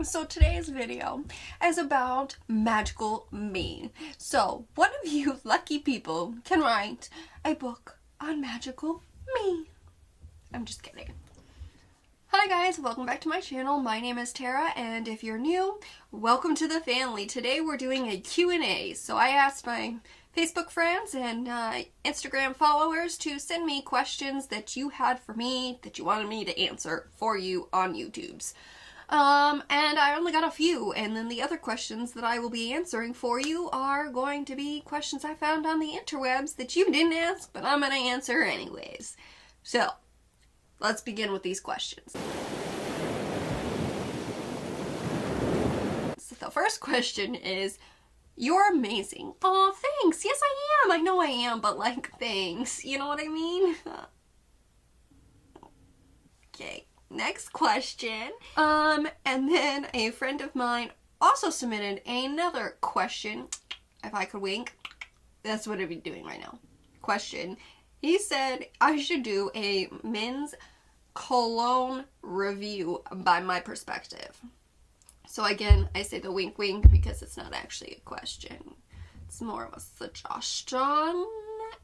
So today's video is about magical me. So one of you lucky people can write a book on magical me. I'm just kidding. Hi guys, welcome back to my channel. My name is Tara, and if you're new, welcome to the family. Today we're doing a Q&A. So I asked my Facebook friends and Instagram followers to send me questions that you had for me that you wanted me to answer for you on YouTube's. And I only got a few, and then the other questions that I will be answering for you are going to be questions I found on the interwebs that you didn't ask, but I'm going to answer anyways. So, let's begin with these questions. So the first question is, you're amazing. Aw, thanks. Yes, I am. I know I am, but like, thanks. You know what I mean? Okay. Next question. And then a friend of mine also submitted another question. If I could wink, that's what I'd be doing right now. Question. He said I should do a men's cologne review by my perspective. So again, I say the wink wink because it's not actually a question. It's more of a suggestion.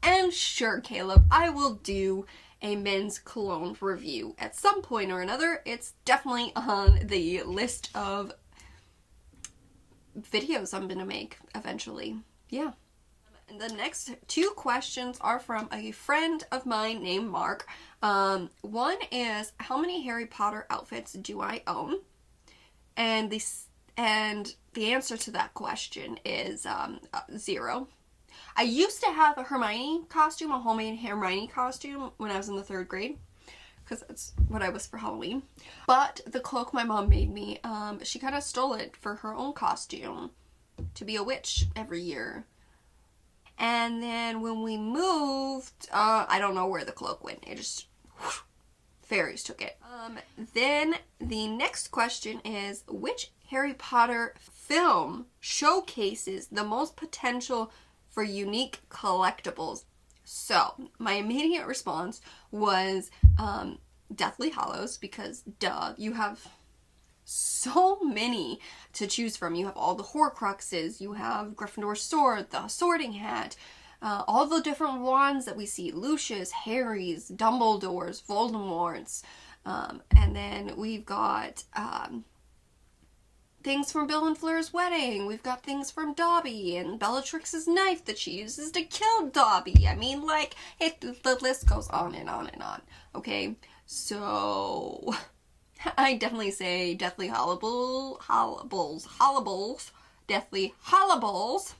And sure, Caleb, I will do a men's cologne review at some point or another. It's definitely on the list of videos I'm gonna make eventually. Yeah. And the next two questions are from a friend of mine named Mark. One is, how many Harry Potter outfits do I own? And the answer to that question is 0. I used to have a Hermione costume, a homemade Hermione costume when I was in the 3rd grade, because that's what I was for Halloween. But the cloak my mom made me, she kind of stole it for her own costume to be a witch every year. And then when we moved, I don't know where the cloak went. It just, whoosh, fairies took it. Then the next question is, which Harry Potter film showcases the most potential for unique collectibles? So my immediate response was Deathly Hallows, because duh, you have so many to choose from. You have all the Horcruxes, you have Gryffindor's sword, the sorting hat, all the different wands that we see, Lucius, Harry's, Dumbledore's, Voldemort's, and then we've got things from Bill and Fleur's wedding. We've got things from Dobby and Bellatrix's knife that she uses to kill Dobby. I mean, like, the list goes on and on and on. Okay, so I definitely say Deathly Hallows, Deathly Hallows.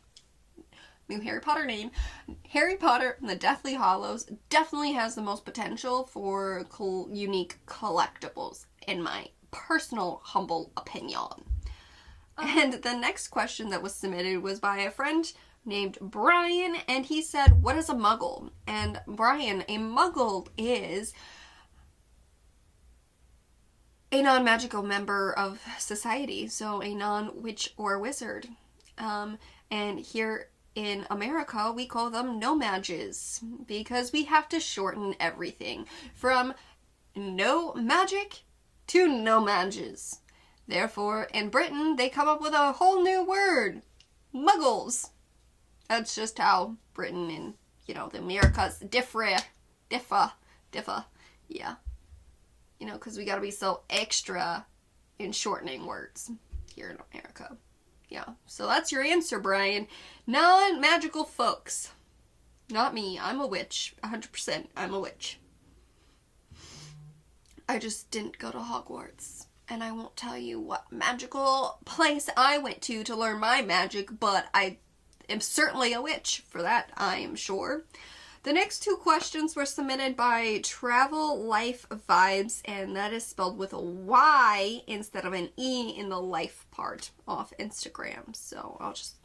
New Harry Potter name. Harry Potter and the Deathly Hallows definitely has the most potential for unique collectibles, in my personal humble opinion. And the next question that was submitted was by a friend named Brian, and he said, what is a muggle? And Brian, a muggle is a non-magical member of society, so a non-witch or wizard. And here in America, we call them no-mages, because we have to shorten everything from no magic to no-mages. Therefore, in Britain, they come up with a whole new word, muggles. That's just how Britain and, the Americas differ, yeah. Because we gotta be so extra in shortening words here in America. Yeah, so that's your answer, Brian. Non-magical folks. Not me. I'm a witch. 100%. I'm a witch. I just didn't go to Hogwarts. And I won't tell you what magical place I went to learn my magic, but I am certainly a witch for that, I am sure. The next two questions were submitted by Travel Life Vibes, and that is spelled with a Y instead of an E in the life part off Instagram. So I'll just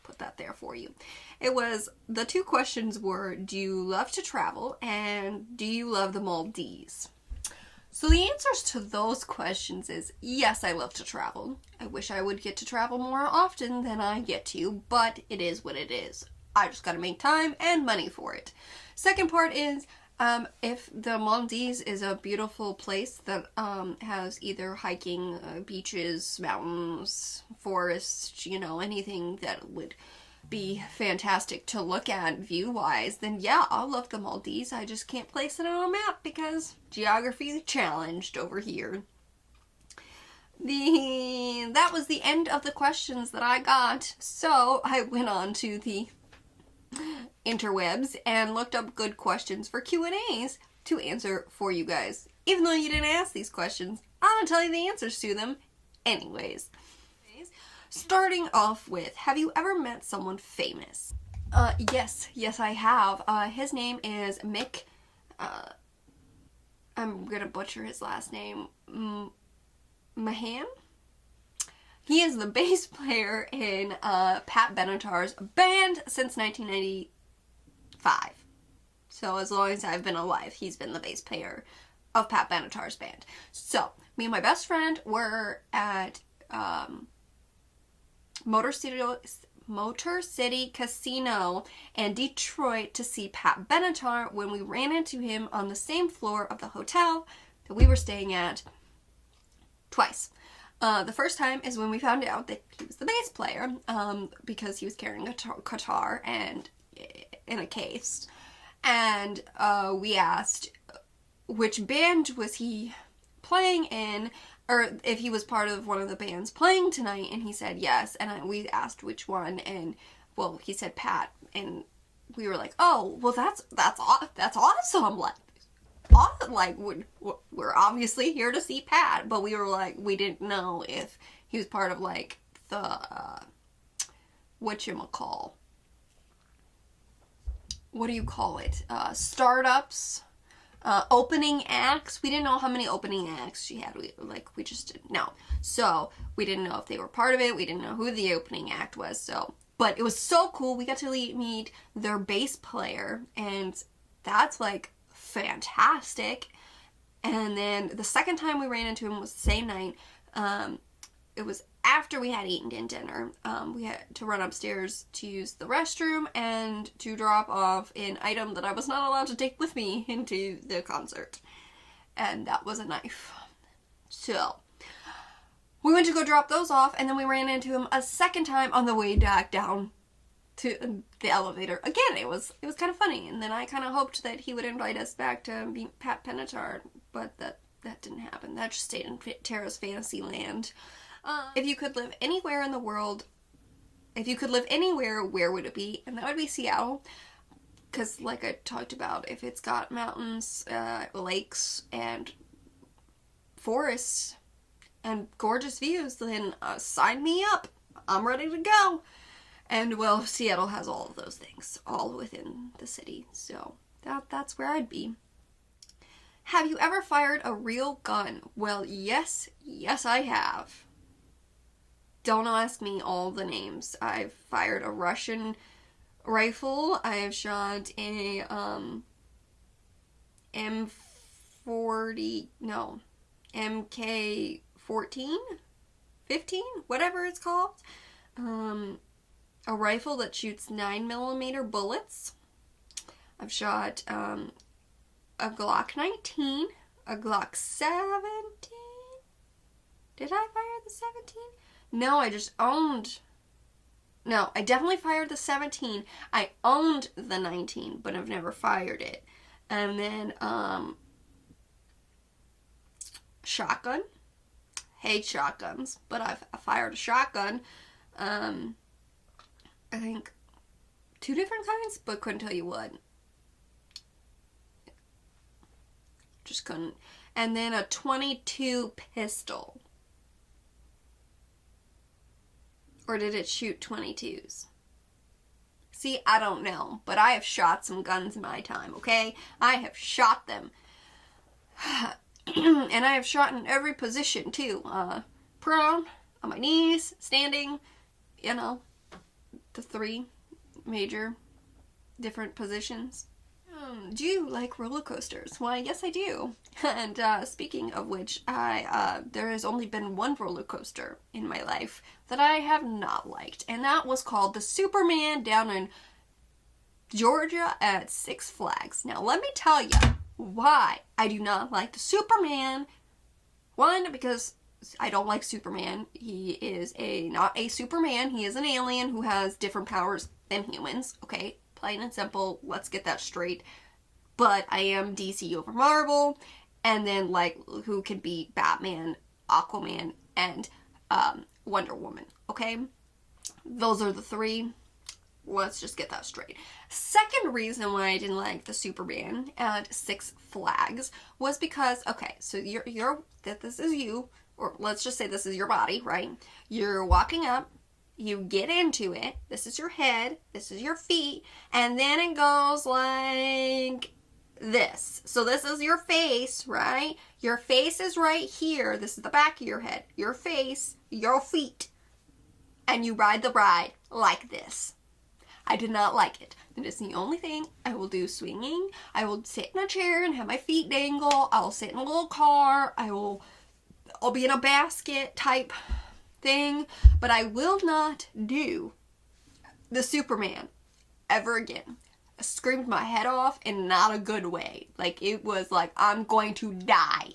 put that there for you. The two questions were, do you love to travel, and do you love the Maldives? So the answers to those questions is, yes, I love to travel. I wish I would get to travel more often than I get to, but it is what it is. I just gotta make time and money for it. Second part is, If the Maldives is a beautiful place that has either hiking, beaches, mountains, forests, you know, anything that would be fantastic to look at view-wise, then yeah, I'll love the Maldives. I just can't place it on a map because geography challenged over here. That was the end of the questions that I got, so I went on to the interwebs and looked up good questions for Q&As to answer for you guys. Even though you didn't ask these questions, I'm gonna tell you the answers to them anyways. Starting off with, have you ever met someone famous? Yes, I have. His name is Mick, I'm gonna butcher his last name, Mahan? He is the bass player in Pat Benatar's band since 1995. So as long as I've been alive, he's been the bass player of Pat Benatar's band. So, me and my best friend were at Motor City Casino in Detroit to see Pat Benatar when we ran into him on the same floor of the hotel that we were staying at twice. The first time is when we found out that he was the bass player, because he was carrying a guitar and in a case. And we asked which band was he playing in, or if he was part of one of the bands playing tonight, and he said yes. And we asked which one, and well, he said Pat, and we were like, oh, well, that's awesome. We're obviously here to see Pat, but we were like, we didn't know if he was part of like the whatchamacall. What do you call it? Startups, opening acts. We didn't know how many opening acts she had. We just didn't know. So we didn't know if they were part of it. We didn't know who the opening act was. So, but it was so cool. We got to meet their bass player, and that's like fantastic. And then the second time we ran into him was the same night. It was after we had eaten dinner. We had to run upstairs to use the restroom and to drop off an item that I was not allowed to take with me into the concert. And that was a knife. So we went to go drop those off, and then we ran into him a second time on the way back down to the elevator. Again, it was kind of funny, and then I kind of hoped that he would invite us back to meet Pat Benatar, but that didn't happen. That just stayed in Tara's fantasy land. If you could live anywhere in the world, where would it be? And that would be Seattle, because like I talked about, if it's got mountains, lakes, and forests, and gorgeous views, then sign me up. I'm ready to go. And, well, Seattle has all of those things, all within the city, so that's where I'd be. Have you ever fired a real gun? Well, yes, I have. Don't ask me all the names. I've fired a Russian rifle. I have shot a MK14, 15, whatever it's called. A rifle that shoots 9mm bullets. I've shot a Glock 19, a Glock 17. Did I fire the 17? No, I definitely fired the 17. I owned the 19, but I've never fired it. And then, shotgun. Hate shotguns, but I fired a shotgun. I think 2 different kinds, but couldn't tell you what. Just couldn't. And then a .22 pistol. Or did it shoot 22s? See, I don't know, but I have shot some guns in my time, okay? I have shot them. And I have shot in every position, too. Prone, on my knees, standing, you know, the 3 major different positions. Do you like roller coasters? Why, yes, I do. And speaking of which, there has only been one roller coaster in my life that I have not liked, and that was called the Superman down in Georgia at Six Flags. Now, let me tell you why I do not like the Superman. One, because I don't like Superman. He is not a Superman. He is an alien who has different powers than humans. Okay, plain and simple. Let's get that straight. But I am DC over Marvel. And then, like, who could beat Batman, Aquaman, and Wonder Woman? Okay? Those are the three. Let's just get that straight. Second reason why I didn't like the Superman at Six Flags was because, okay, so this is you, or let's just say this is your body, right? You're walking up, you get into it, this is your head, this is your feet, and then it goes like this. So this is your face, right? Your face is right here. This is the back of your head. Your face, your feet, and you ride the ride like this. I did not like it. It is the only thing I will do swinging. I will sit in a chair and have my feet dangle. I'll sit in a little car. I'll be in a basket type thing. But I will not do the Superman ever again. I screamed my head off in not a good way. Like, it was like, I'm going to die.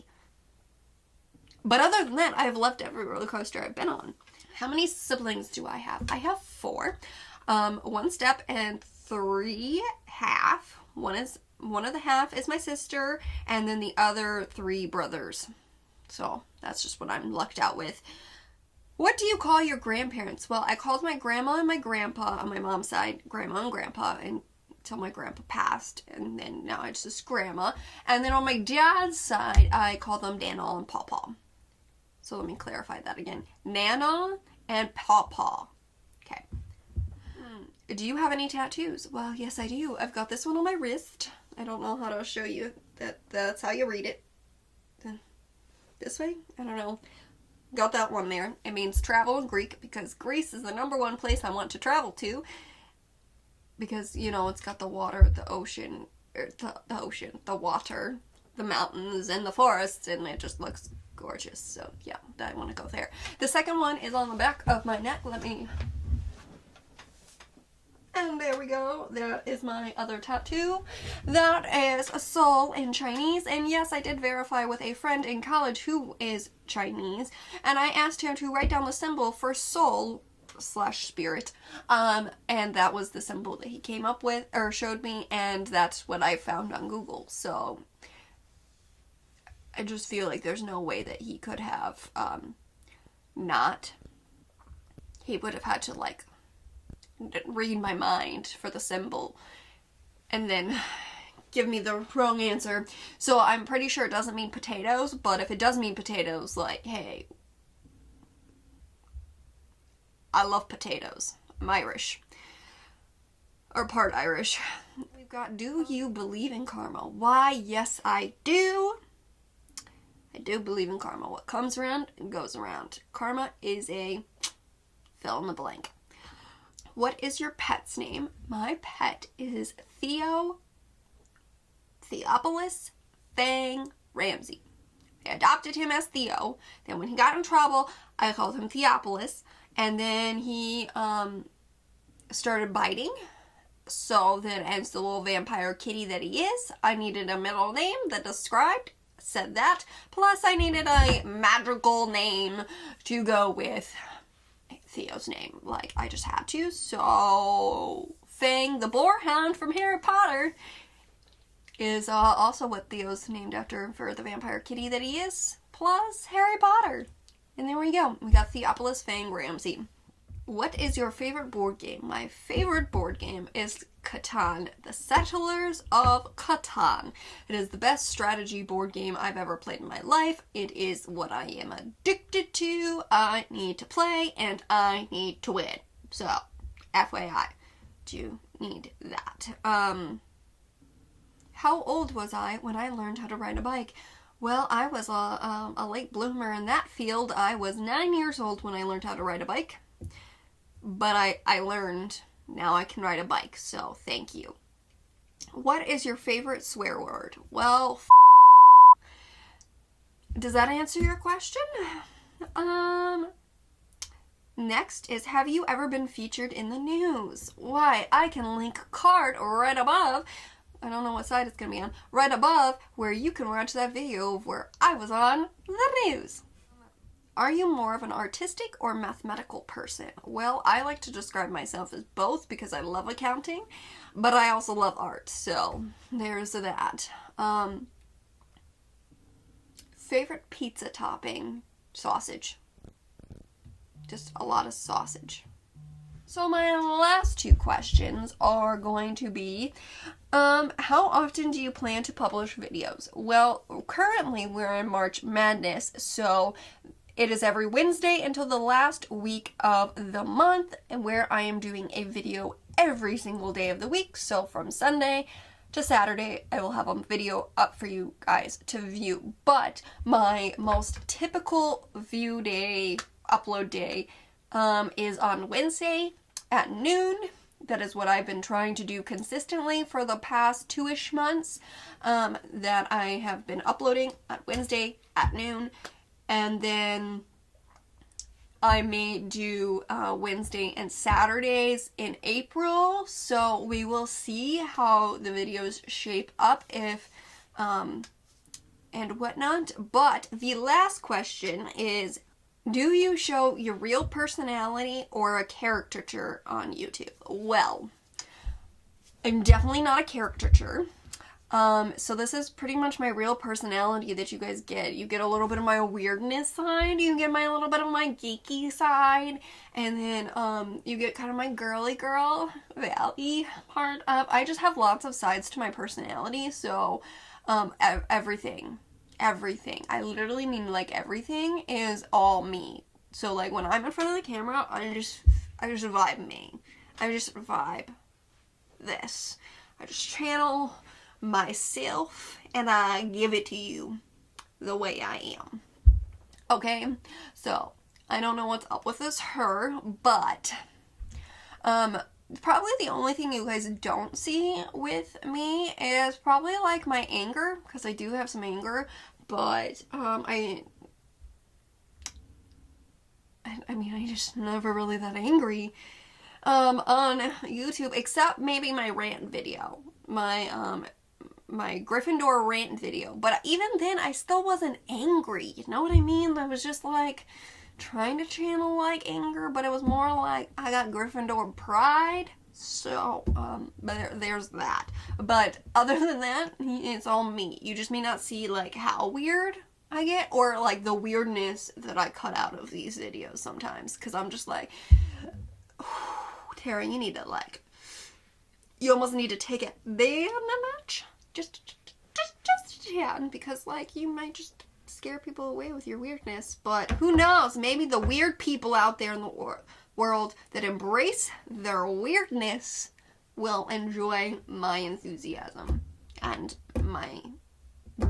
But other than that, I've loved every roller coaster I've been on. How many siblings do I have? I have 4. 1 step and 3 half. One of the half is my sister, and then the other 3 brothers. So that's just what I'm lucked out with. What do you call your grandparents? Well, I called my grandma and my grandpa on my mom's side, grandma and grandpa, until my grandpa passed, and then now it's just grandma. And then on my dad's side, I call them Nana and Pawpaw. So let me clarify that again. Nana and Pawpaw. Okay. Do you have any tattoos? Well, yes, I do. I've got this one on my wrist. I don't know how to show you that's how you read it. This way? I don't know. Got that one there. It means travel in Greek, because Greece is the #1 place I want to travel to. Because, you know, it's got the water, the ocean, the water, the mountains, and the forests, and it just looks gorgeous. So, yeah, I want to go there. The second one is on the back of my neck. And there we go. There is my other tattoo. That is a soul in Chinese. And yes, I did verify with a friend in college who is Chinese. And I asked him to write down the symbol for soul / spirit. And that was the symbol that he came up with, or showed me. And that's what I found on Google. So I just feel like there's no way that he could have he would have had to, like, read my mind for the symbol and then give me the wrong answer. So I'm pretty sure it doesn't mean potatoes, but if it does mean potatoes, like, hey, I love potatoes. I'm Irish. Or part Irish. We've got, do you believe in karma? Why, yes, I do. I do believe in karma. What comes around goes around. Karma is a fill in the blank. What is your pet's name? My pet is Theophilus Fang Ramsey. I adopted him as Theo. Then when he got in trouble, I called him Theophilus. And then he started biting. So then, as the little vampire kitty that he is, I needed a middle name that said that. Plus, I needed a magical name to go with Theo's name. Like, I just had to. So Fang the Boarhound from Harry Potter is also what Theo's named after, for the vampire kitty that he is, plus Harry Potter. And there we go. We got Theophilus Fang Ramsey. What is your favorite board game? My favorite board game is Catan, the Settlers of Catan. It is the best strategy board game I've ever played in my life. It is what I am addicted to. I need to play, and I need to win. So, FYI, do need that. How old was I when I learned how to ride a bike? Well, I was a late bloomer in that field. I was 9 years old when I learned how to ride a bike. But I learned. Now I can ride a bike, so thank you. What is your favorite swear word? Well, does that answer your question? Next is, have you ever been featured in the news? Why, I can link a card right above. I don't know what side it's going to be on. Right above where you can watch that video of where I was on the news. Are you more of an artistic or mathematical person? Well, I like to describe myself as both because I love accounting, but I also love art, so there's that. Favorite pizza topping? Sausage. Just a lot of sausage. So my last two questions are going to be, how often do you plan to publish videos? Well, currently we're in March Madness, so it is every Wednesday until the last week of the month, and where I am doing a video every single day of the week. So from Sunday to Saturday, I will have a video up for you guys to view. But my most typical view day, upload day, is on Wednesday at noon. That is what I've been trying to do consistently for the past 2-ish months, that I have been uploading on Wednesday at noon. And then I may do Wednesday and Saturdays in April, so we will see how the videos shape up if and whatnot. But the last question is, do you show your real personality or a caricature on YouTube? Well, I'm definitely not a caricature. So this is pretty much my real personality that you guys get. You get a little bit of my weirdness side, you get my little bit of my geeky side, and then, you get kind of my girly girl, valley part of. I just have lots of sides to my personality, so, everything. I literally mean, like, everything is all me. So, like, when I'm in front of the camera, I just vibe me. I just vibe this. I just channel myself and I give it to you the way I am. Okay, so I don't know what's up with this but probably the only thing you guys don't see with me is probably like my anger, because I do have some anger, but I mean, I just never really that angry on YouTube, except maybe my rant video, my Gryffindor rant video. But even then, I still wasn't angry. You know what I mean? I was just like trying to channel like anger, but it was more like I got Gryffindor pride. So, but there's that. But other than that, it's all me. You just may not see like how weird I get, or like the weirdness that I cut out of these videos sometimes, because I'm just like, Tara, you need to like, you almost need to take it there a notch. Just yeah, because like you might just scare people away with your weirdness. But who knows? Maybe the weird people out there in the world that embrace their weirdness will enjoy my enthusiasm and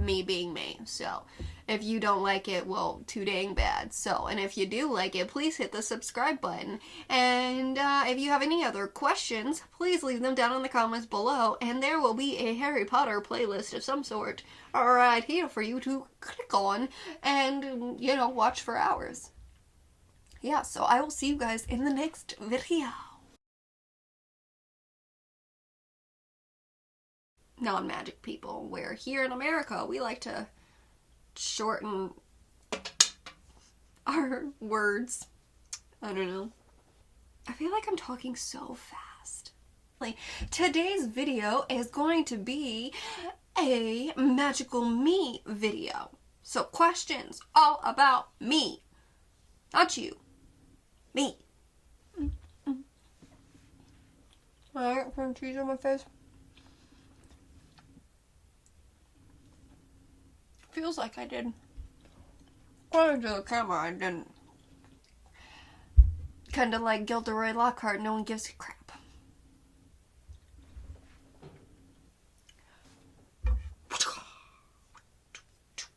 me being me. So if you don't like it, well, too dang bad. So, and if you do like it, please hit the subscribe button. And if you have any other questions, please leave them down in the comments below, and there will be a Harry Potter playlist of some sort right here for you to click on and, you know, watch for hours. Yeah, so I will see you guys in the next video. Non-magic people, where here in America we like to shorten our words. I don't know. I feel like I'm talking so fast. Like, today's video is going to be a magical me video. So questions all about me. Not you. Me. Alright, put cheese on my face. Feels like I did. According to the camera, I didn't. Kinda like Gilderoy Lockhart, no one gives a crap.